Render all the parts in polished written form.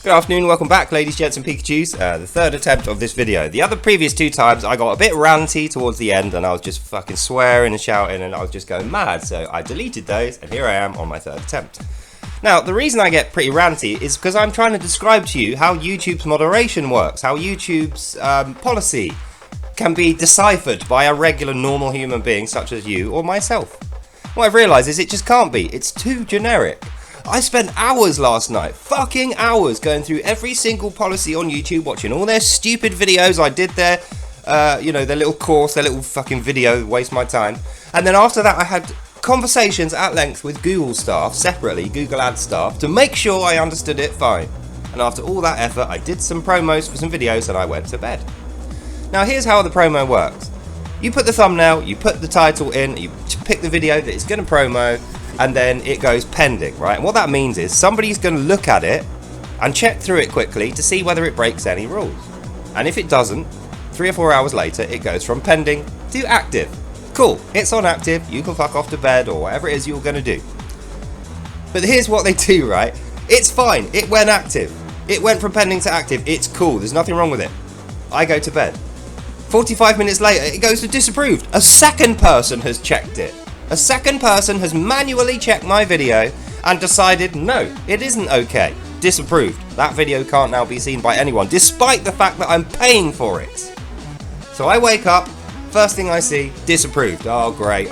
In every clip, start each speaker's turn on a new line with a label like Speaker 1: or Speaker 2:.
Speaker 1: Good afternoon, welcome back ladies, gents and Pikachus, the third attempt of this video. The other previous two times I got a bit ranty towards the end and I was just fucking swearing and shouting and I was just going mad, so I deleted those and here I am on my third attempt. Now, the reason I get pretty ranty is because I'm trying to describe to you how YouTube's moderation works, how YouTube's policy can be deciphered by a regular normal human being such as you or myself. What I've realised is it just can't be, it's too generic. I spent hours last night, fucking hours, going through every single policy on YouTube, watching all their stupid videos. I did their, their little course, their little fucking video, waste my time. And then after that I had conversations at length with Google staff, separately, Google Ads staff, to make sure I understood it fine. And after all that effort, I did some promos for some videos and I went to bed. Now here's how the promo works. You put the thumbnail, you put the title in, you pick the video that it's going to promo, and then it goes pending, right? And what that means is somebody's going to look at it and check through it quickly to see whether it breaks any rules. And if it doesn't, 3 or 4 hours later, it goes from pending to active. Cool, it's on active, you can fuck off to bed or whatever it is you're going to do. But here's what they do, right? It's fine, it went active. It went from pending to active, it's cool, there's nothing wrong with it. I go to bed. 45 minutes later, it goes to disapproved. A second person has checked it. A second person has manually checked my video and decided, no, it isn't okay. Disapproved. That video can't now be seen by anyone, despite the fact that I'm paying for it. So I wake up, first thing I see, disapproved. Oh, great.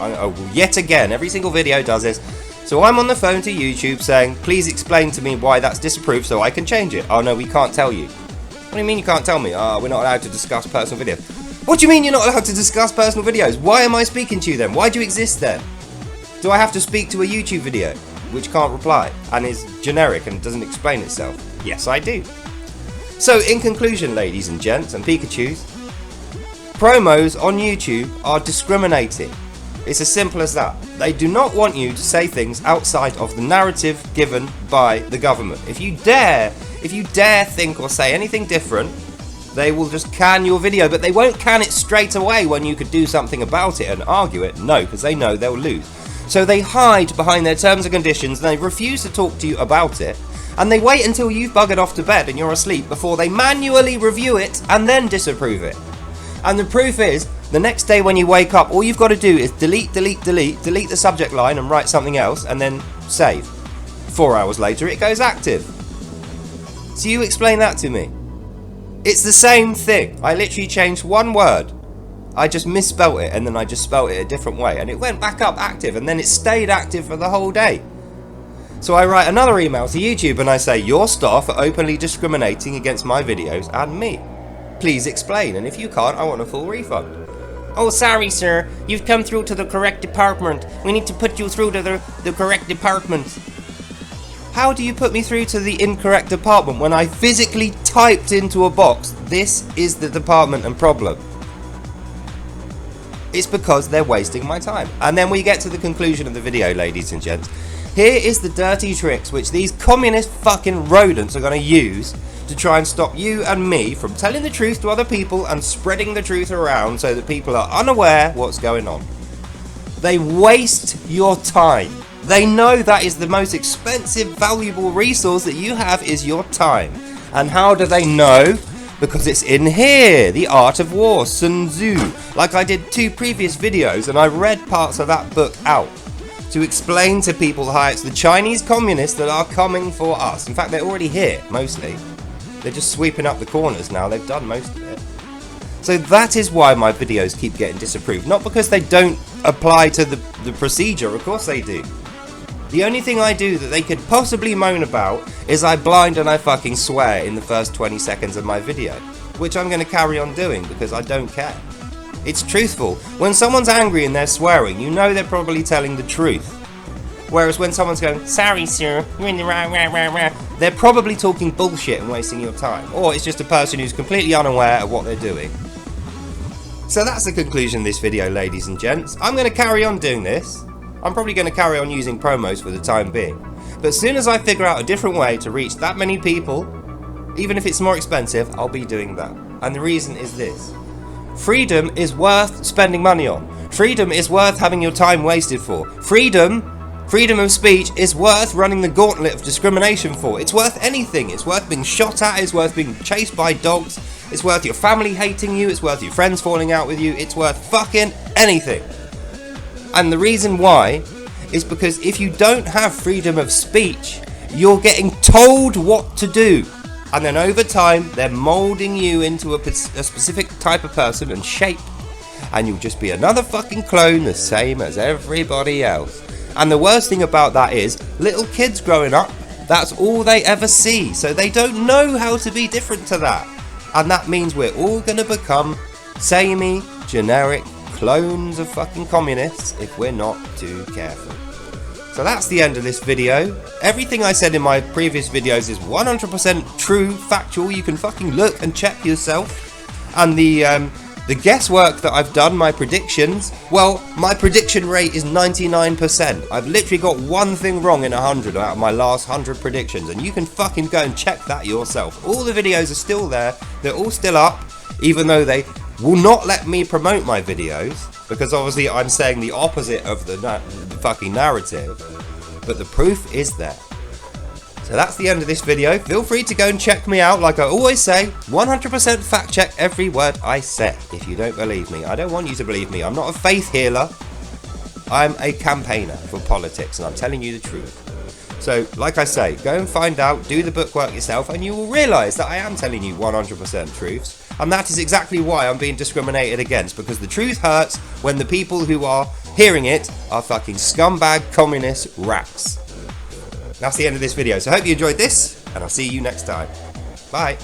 Speaker 1: Yet again, every single video does this. So I'm on the phone to YouTube saying, please explain to me why that's disapproved so I can change it. Oh, no, we can't tell you. What do you mean you can't tell me? Oh, we're not allowed to discuss personal videos. What do you mean you're not allowed to discuss personal videos? Why am I speaking to you then? Why do you exist then? Do I have to speak to a YouTube video which can't reply and is generic and doesn't explain itself? Yes, I do. So in conclusion, ladies and gents and Pikachus, promos on YouTube are discriminating. It's as simple as that. They do not want you to say things outside of the narrative given by the government. If you dare think or say anything different, they will just can your video, but they won't can it straight away when you could do something about it and argue it. No, because they know they'll lose. So they hide behind their terms and conditions and they refuse to talk to you about it, and they wait until you've buggered off to bed and you're asleep before they manually review it and then disapprove it. And the proof is, the next day when you wake up, all you've got to do is delete the subject line and write something else and then save. 4 hours later it goes active. So you explain that to me. It's the same thing. I literally changed one word. I just misspelt it and then I just spelt it a different way and it went back up active and then it stayed active for the whole day. So I write another email to YouTube and I say, your staff are openly discriminating against my videos and me. Please explain, and if you can't, I want a full refund. Oh, sorry sir, you've come through to the correct department. We need to put you through to the correct department. How do you put me through to the incorrect department when I physically typed into a box, this is the department and problem? It's because they're wasting my time. And then we get to the conclusion of the video, ladies and gents. Here is the dirty tricks which these communist fucking rodents are going to use to try and stop you and me from telling the truth to other people and spreading the truth around so that people are unaware what's going on. They waste your time. They know that is the most expensive, valuable resource that you have is your time. And how do they know? Because it's in here, The Art of War, Sun Tzu. Like I did 2 previous videos and I read parts of that book out to explain to people how it's the Chinese communists that are coming for us. In fact, they're already here, mostly. They're just sweeping up the corners now, they've done most of it. So that is why my videos keep getting disapproved. Not because they don't apply to the procedure, of course they do. The only thing I do that they could possibly moan about is I blind and I fucking swear in the first 20 seconds of my video, which I'm going to carry on doing because I don't care. It's truthful. When someone's angry and they're swearing, you know they're probably telling the truth. Whereas when someone's going, sorry sir, you're in the rah, they're probably talking bullshit and wasting your time. Or it's just a person who's completely unaware of what they're doing. So that's the conclusion of this video, ladies and gents. I'm going to carry on doing this. I'm probably going to carry on using promos for the time being. But as soon as I figure out a different way to reach that many people, even if it's more expensive, I'll be doing that. And the reason is this. Freedom is worth spending money on. Freedom is worth having your time wasted for. Freedom Freedom of speech is worth running the gauntlet of discrimination for. It's worth anything. It's worth being shot at. It's worth being chased by dogs. It's worth your family hating you. It's worth your friends falling out with you. It's worth fucking anything. And the reason why is because if you don't have freedom of speech, you're getting told what to do. And then over time, they're moulding you into a specific type of person and shape. And you'll just be another fucking clone the same as everybody else. And the worst thing about that is, little kids growing up, that's all they ever see. So they don't know how to be different to that. And that means we're all going to become samey, generic clones of fucking communists if we're not too careful. So that's the end of this video. Everything I said in my previous videos is 100% true, factual. You can fucking look and check yourself. And the guesswork that I've done, my predictions, well, my prediction rate is 99%. I've literally got one thing wrong in 100 out of my last 100 predictions, and you can fucking go and check that yourself. All the videos are still there, they're all still up, even though they will not let me promote my videos, because obviously I'm saying the opposite of the fucking narrative, but the proof is there. So that's the end of this video. Feel free to go and check me out. Like I always say, 100% fact check every word I say. If you don't believe me, I don't want you to believe me. I'm not a faith healer. I'm a campaigner for politics, and I'm telling you the truth. So, like I say, go and find out, do the bookwork yourself, and you will realise that I am telling you 100% truths. And that is exactly why I'm being discriminated against, because the truth hurts when the people who are hearing it are fucking scumbag communist rats. That's the end of this video, so I hope you enjoyed this, and I'll see you next time. Bye.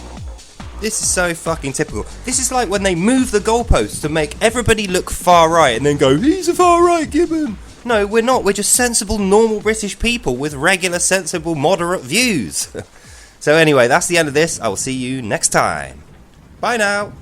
Speaker 1: This is so fucking typical. This is like when they move the goalposts to make everybody look far right and then go, he's a far right Gibbon. No, we're not. We're just sensible, normal British people with regular, sensible, moderate views. So anyway, that's the end of this. I will see you next time. Bye now.